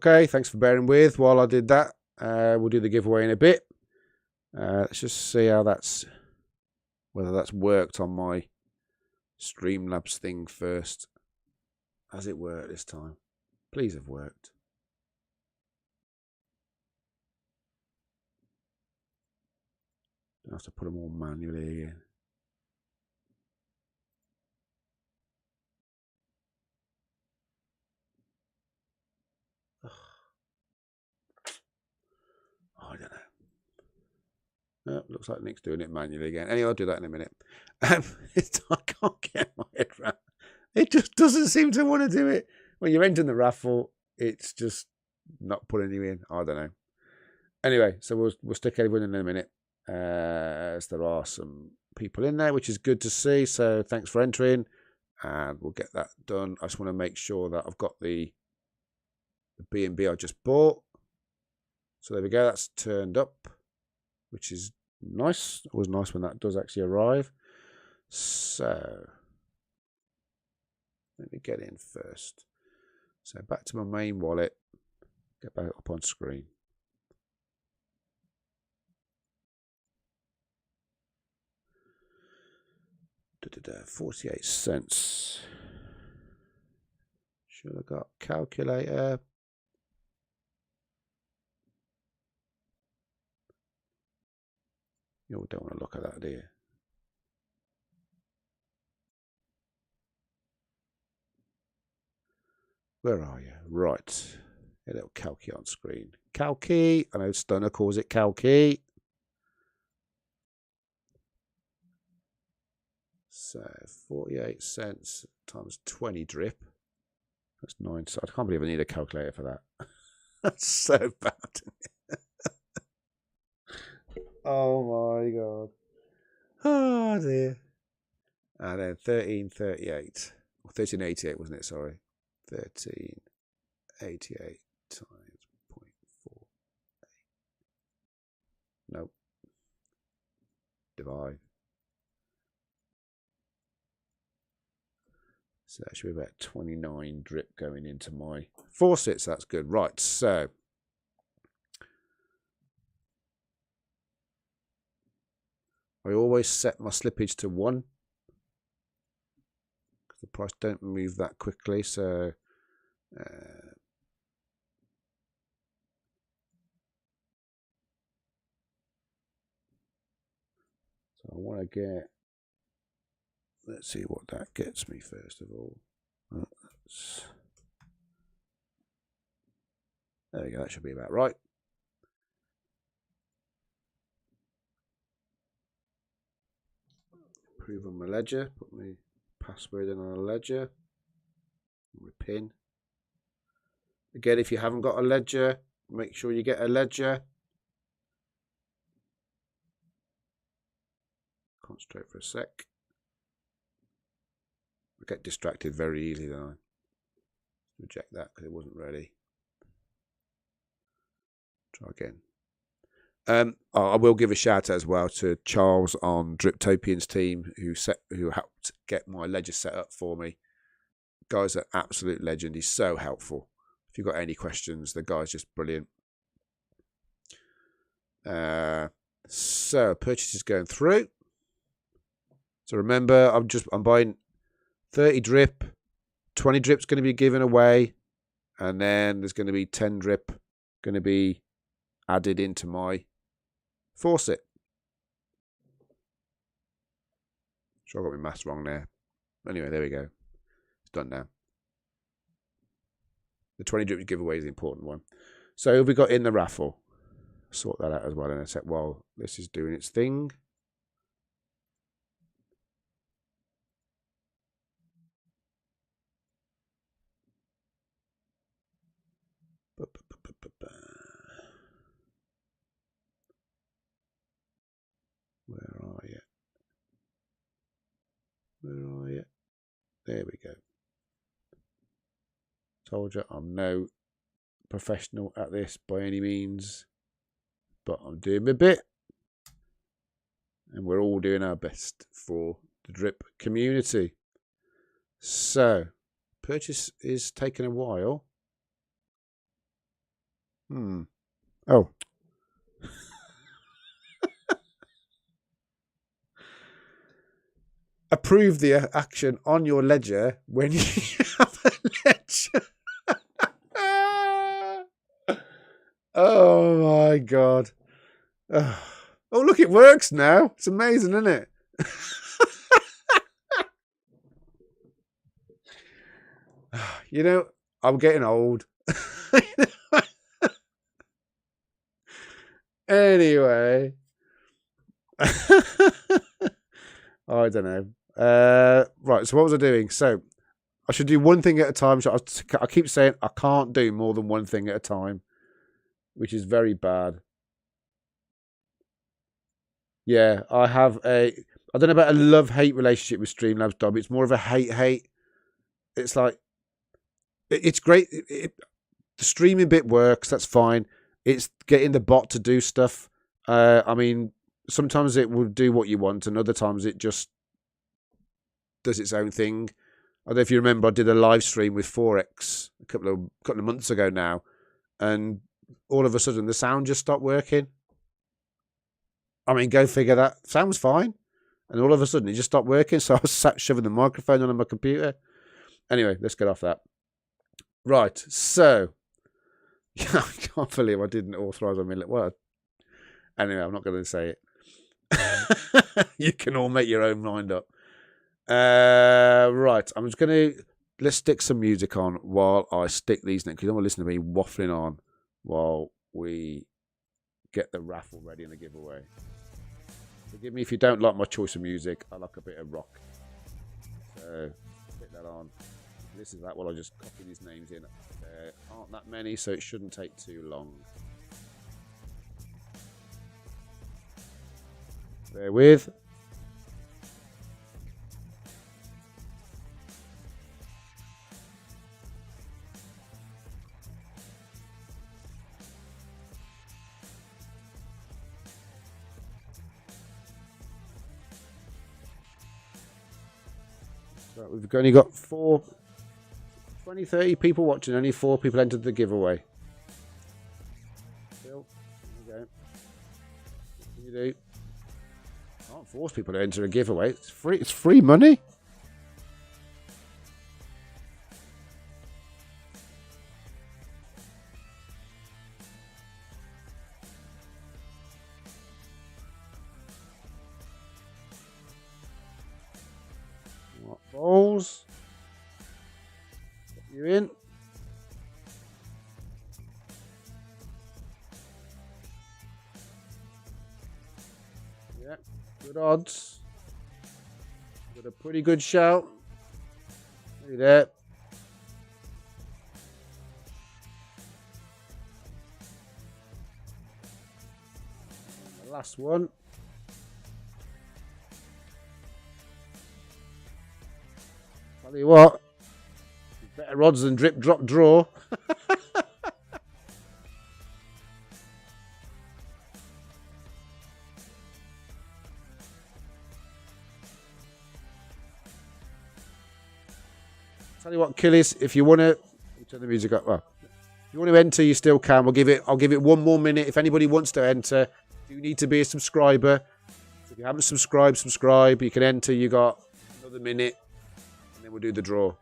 Okay, thanks for bearing with while I did that. We'll do the giveaway in a bit. Let's just see how whether that's worked on my Streamlabs thing first. Has it worked this time? Please have worked. Don't have to put them all manually again. Oh, I don't know. Oh, looks like Nick's doing it manually again. Anyway, I'll do that in a minute. I can't get my head around. It just doesn't seem to want to do it. When you're entering the raffle, it's just not putting you in. I don't know. Anyway, so we'll stick everyone in a minute. As there are some people in there, which is good to see. So thanks for entering, and we'll get that done. I just want to make sure that I've got the B&B I just bought. So there we go. That's turned up, which is nice. Always nice when that does actually arrive. So let me get in first. So back to my main wallet. Get back up on screen. Da-da-da, 48 cents. Should have got calculator. You don't want to look at that, do you? Where are you? Right. A little calci on screen. Calci. I know Stunner calls it calci. So 48 cents times 20 drip. That's 9. So I can't believe I need a calculator for that. That's so bad. Oh my god. Oh dear. And then 1338. Or 1388, wasn't it? Sorry. 1388 times 0.48. Nope. Divide. So that should be about 29 drip going into my faucets. That's good. Right, so I always set my slippage to 1 because the price don't move that quickly. So so I want to get, let's see what that gets me first of all. There we go, that should be about right. Approve on my ledger, put my password in on a ledger, my PIN. Again, if you haven't got a ledger, make sure you get a ledger. Concentrate for a sec. I get distracted very easily, don't I? Reject that because it wasn't ready. Try again. I will give a shout out as well to Charles on Driptopian's team who helped get my ledger set up for me. Guy's an absolute legend. He's so helpful. If you've got any questions, the guy's just brilliant. So purchase is going through. So remember, I'm buying 30 drip. 20 drip's going to be given away, and then there's going to be 10 drip going to be added into my faucet. Sure, I got my maths wrong there. Anyway, there we go. It's done now. The 20 drip giveaway is the important one. So have we got in the raffle? Sort that out as well in a sec while this is doing its thing. Where are you? Where are you? There we go. Told you I'm no professional at this by any means, but I'm doing my bit, and we're all doing our best for the drip community. So, purchase is taking a while. Oh. Approve the action on your ledger when you have a ledger. Oh my God. Oh, look, it works now. It's amazing, isn't it? You know, I'm getting old. Anyway. I don't know. Right, so what was I doing? So I should do one thing at a time. So I keep saying I can't do more than one thing at a time, which is very bad. Yeah, I have I don't know about a love-hate relationship with Streamlabs, Dom. It's more of a hate-hate. It's like, it's great. The streaming bit works. That's fine. It's getting the bot to do stuff. I mean, sometimes it will do what you want, and other times it just does its own thing. I don't know if you remember, I did a live stream with Forex a couple of months ago now, and all of a sudden the sound just stopped working. I mean, go figure. That sounds fine, and all of a sudden it just stopped working. So I was sat shoving the microphone on my computer. Anyway, let's get off that. Right, so yeah, I can't believe I didn't authorise a minute. Well, anyway, I'm not going to say it. You can all make your own mind up. Right, I'm just going to let's stick some music on while I stick these next. Because you don't want to listen to me waffling on while we get the raffle ready and the giveaway. Forgive me if you don't like my choice of music. I like a bit of rock. So stick that on. This is that while I just copy these names in. There aren't that many, so it shouldn't take too long. Bear with. So we've only got 20, 30 people watching. Only 4 people entered the giveaway. Phil, there you go. What can you do? Can't force people to enter a giveaway. It's free. It's free money. What balls? Get you in. Yeah, good odds. Got a pretty good shout. Look at that. And the last one. Tell you what, better odds than drip, drop, draw. Tell you what, Killis, if you want to turn the music up, well, if you want to enter, you still can. I'll give it 1 more minute. If anybody wants to enter, you need to be a subscriber. So if you haven't subscribed, subscribe. You can enter. You got another minute, and then we'll do the draw.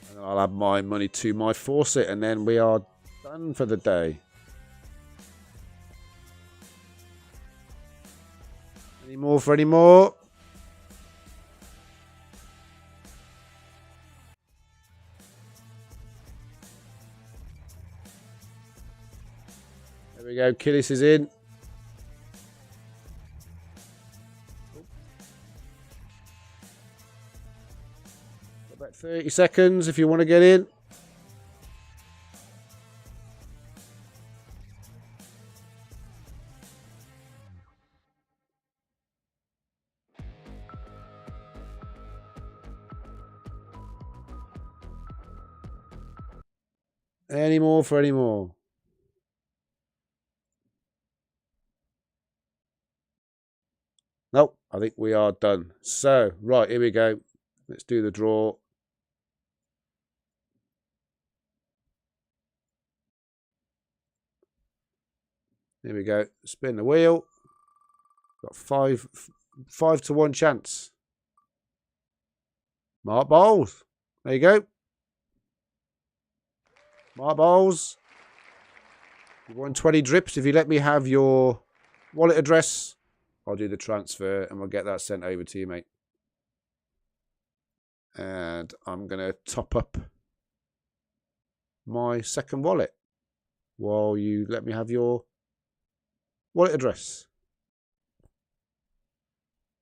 And I'll add my money to my faucet, and then we are done for the day. Any more for any more? There we go. Killis is in. About 30 seconds if you want to get in. Any more for any more? Nope, I think we are done. So, right, here we go. Let's do the draw. Here we go. Spin the wheel. Got 5 to 1 chance. Mark Bowles. There you go. Mark Bowles. You won 20 drips. If you let me have your wallet address, I'll do the transfer and we'll get that sent over to you, mate. And I'm going to top up my second wallet while you let me have your wallet address.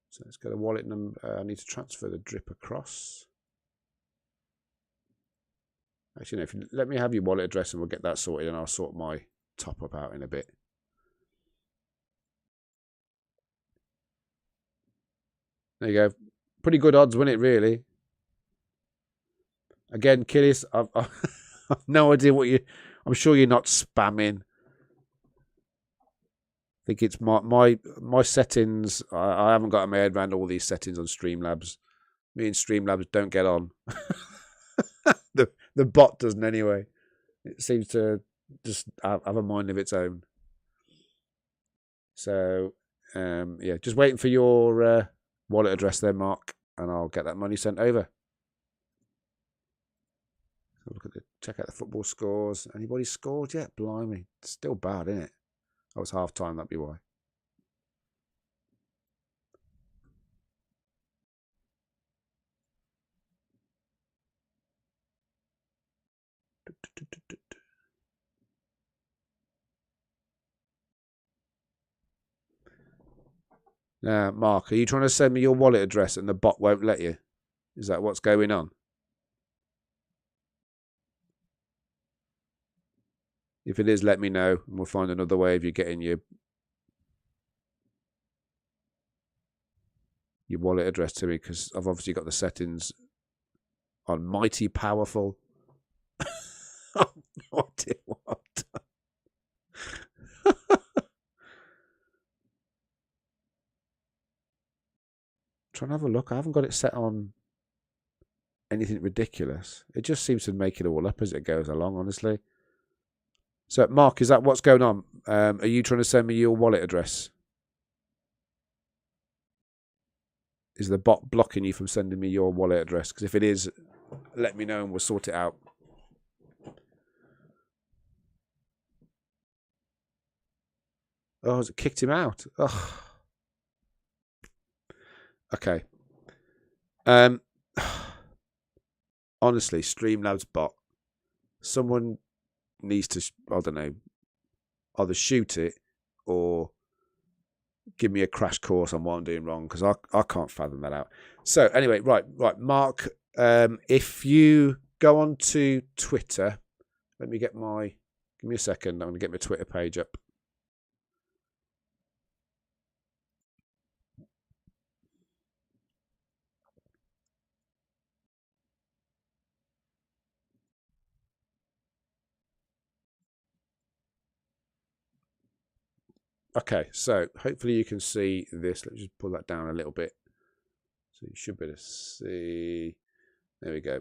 So let's get a wallet number. I need to transfer the drip across. Actually, no, if you let me have your wallet address and we'll get that sorted, and I'll sort my top up out in a bit. There you go. Pretty good odds, wasn't it, really? Again, Killis, I've no idea what you... I'm sure you're not spamming. I think it's my settings. I haven't got my head around all these settings on Streamlabs. Me and Streamlabs don't get on. The bot doesn't anyway. It seems to just have a mind of its own. So, yeah, just waiting for your wallet address there, Mark, and I'll get that money sent over. Check out the football scores. Anybody scored yet? Blimey. It's still bad, isn't it? Oh, it's half time, that'd be why. Now, Mark, are you trying to send me your wallet address and the bot won't let you? Is that what's going on? If it is, let me know, and we'll find another way of you getting your wallet address to me, because I've obviously got the settings on mighty powerful. What? Trying to have a look. I haven't got it set on anything ridiculous. It just seems to make it all up as it goes along, honestly. So, Mark, is that what's going on? Are you trying to send me your wallet address? Is the bot blocking you from sending me your wallet address? Because if it is, let me know and we'll sort it out. Oh, has it kicked him out? Ugh. Okay. Honestly, Streamlabs bot. Someone needs to, I don't know, either shoot it or give me a crash course on what I'm doing wrong, because I can't fathom that out. So anyway, right, Mark, if you go on to Twitter, give me a second, I'm going to get my Twitter page up. Okay, so hopefully you can see this. Let's just pull that down a little bit. So you should be able to see. There we go.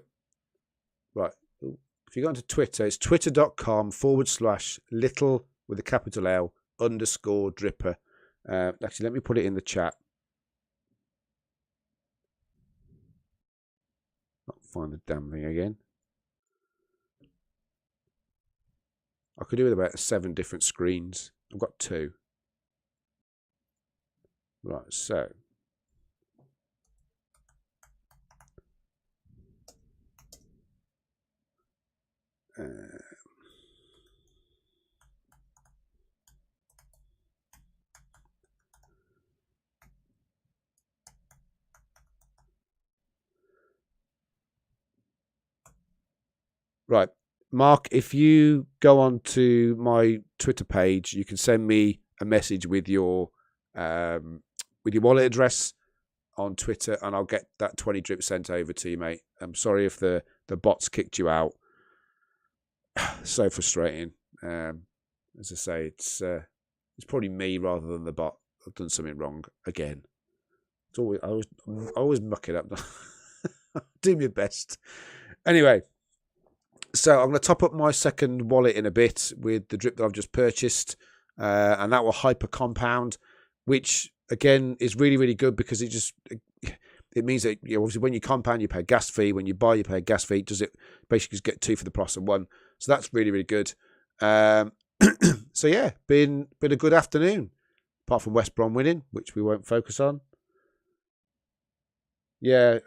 Right. If you go onto Twitter, it's twitter.com/little with a capital L _dripper. Actually, let me put it in the chat. I'll find the damn thing again. I could do with about 7 different screens. I've got 2. Right, so right, Mark, if you go on to my Twitter page, you can send me a message with your wallet address on Twitter, and I'll get that 20 drip sent over to you, mate. I'm sorry if the bots kicked you out. So frustrating. As I say, it's probably me rather than the bot. I've done something wrong again. It's always I always muck it up. Do my best. Anyway, so I'm going to top up my second wallet in a bit with the drip that I've just purchased. and that will hyper compound, which again is really, really good because it means that obviously when you compound you pay a gas fee, when you buy you pay a gas fee. Does it basically just get 2 for the price of 1? So that's really, really good. So yeah, been a good afternoon, apart from West Brom winning, which we won't focus on. Yeah,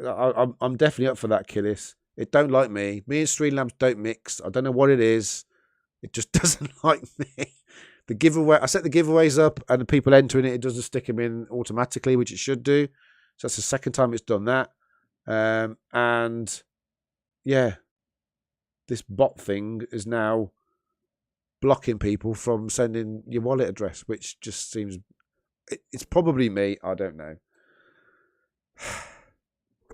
I'm definitely up for that, Killis. It don't like me. Me and Streamlabs don't mix. I don't know what it is. It just doesn't like me. The giveaway, I set the giveaways up, and the people entering it doesn't stick them in automatically, which it should do. So that's the second time it's done that. And yeah, this bot thing is now blocking people from sending your wallet address, which just seems... It's probably me. I don't know.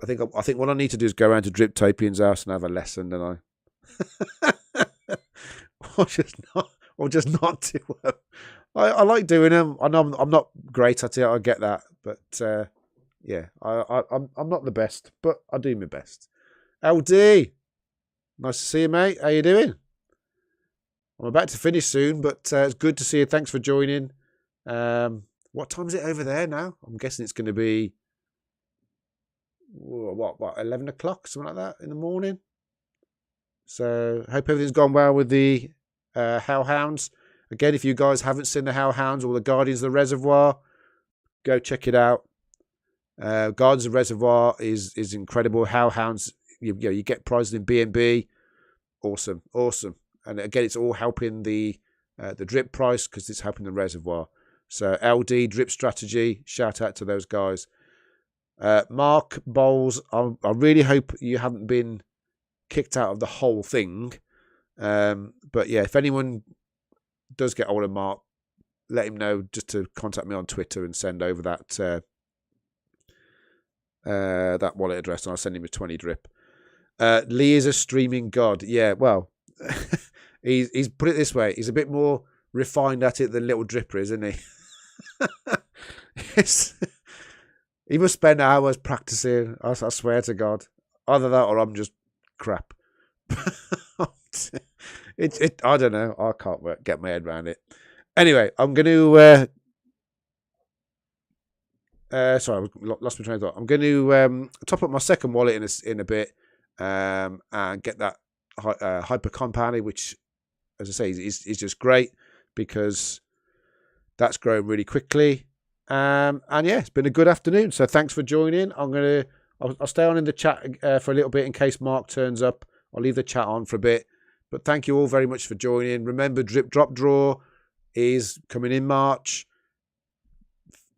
I think what I need to do is go around to Driptopian's house and have a lesson, don't I? or just not do them. I like doing them. I know I'm not great at it. I get that, but yeah, I'm not the best, but I do my best. LD, nice to see you, mate. How you doing? I'm about to finish soon, but it's good to see you. Thanks for joining. What time is it over there now? I'm guessing it's going to be what 11 o'clock, something like that in the morning. So hope everything's gone well with the Hellhounds. Again, if you guys haven't seen the Hellhounds or the Guardians of the Reservoir, go check it out. Guardians of the Reservoir is incredible. Hellhounds, you get prizes in B&B. Awesome. And again, it's all helping the drip price because it's helping the reservoir. So LD Drip Strategy, shout out to those guys. Mark Bowles, I really hope you haven't been kicked out of the whole thing. But yeah, if anyone does get hold of Mark, let him know just to contact me on Twitter and send over that wallet address, and I'll send him a 20 drip. Lee is a streaming god. Yeah, well, he's put it this way: he's a bit more refined at it than Little Dripper is, isn't he? He must spend hours practicing. I swear to God. Either that or I'm just crap. I don't know. I can't get my head around it. Anyway, I'm going to... sorry, I lost my train of thought. I'm going to top up my second wallet in a bit and get that hyper compounding, which, as I say, is just great because that's growing really quickly. And yeah, it's been a good afternoon. So thanks for joining. I'll stay on in the chat for a little bit in case Mark turns up. I'll leave the chat on for a bit. But thank you all very much for joining. Remember, Drip Drop Draw is coming in March.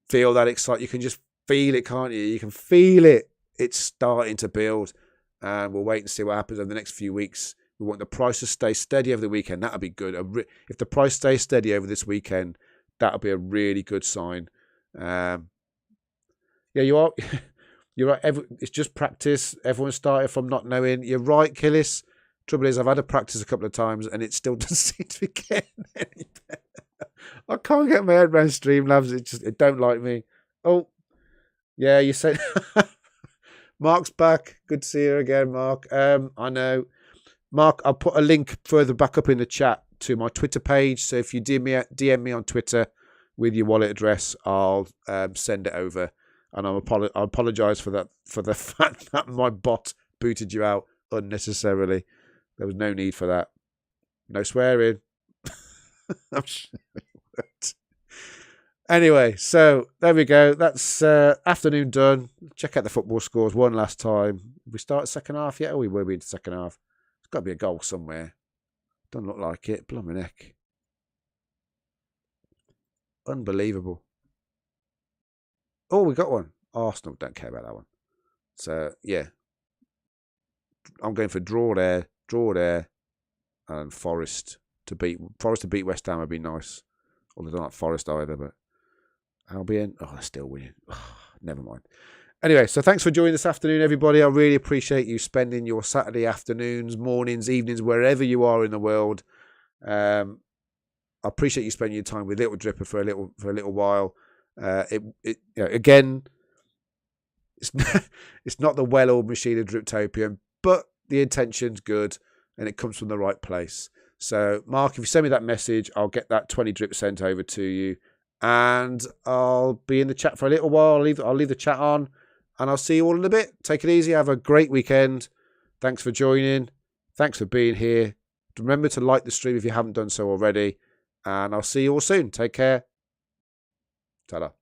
Feel that excitement. You can just feel it, can't you? You can feel it. It's starting to build. And we'll wait and see what happens over the next few weeks. We want the price to stay steady over the weekend. That'll be good. If the price stays steady over this weekend, that'll be a really good sign. Yeah, you are. You're right. It's just practice. Everyone started from not knowing. You're right, Killis. Trouble is, I've had to practice a couple of times, and it still doesn't seem to be getting any better. I can't get my head around Streamlabs. It don't like me. Oh, yeah, you said Mark's back. Good to see you again, Mark. I know, Mark. I'll put a link further back up in the chat to my Twitter page. So if you DM me on Twitter with your wallet address, I'll send it over. And I apologise for that, for the fact that my bot booted you out unnecessarily. There was no need for that. No swearing. I'm sure it worked. Anyway, so there we go. That's afternoon done. Check out the football scores one last time. We start second half yet? Or we will be into second half. There's got to be a goal somewhere. Doesn't look like it. Blimey neck. Unbelievable. Oh, we got one. Arsenal don't care about that one. So, yeah. I'm going for draw there, and Forest to beat West Ham would be nice. Although they're not Forest either, but Albion, they're still winning. Never mind. Anyway, so thanks for joining this afternoon, everybody. I really appreciate you spending your Saturday afternoons, mornings, evenings, wherever you are in the world. I appreciate you spending your time with Little Dripper for a little while. Again, it's not the well-oiled machine of Driptopian, but the intention's good and it comes from the right place. So, Mark, if you send me that message, I'll get that 20 drip sent over to you. And I'll be in the chat for a little while. I'll leave the chat on. And I'll see you all in a bit. Take it easy. Have a great weekend. Thanks for joining. Thanks for being here. Remember to like the stream if you haven't done so already. And I'll see you all soon. Take care. Ta-da.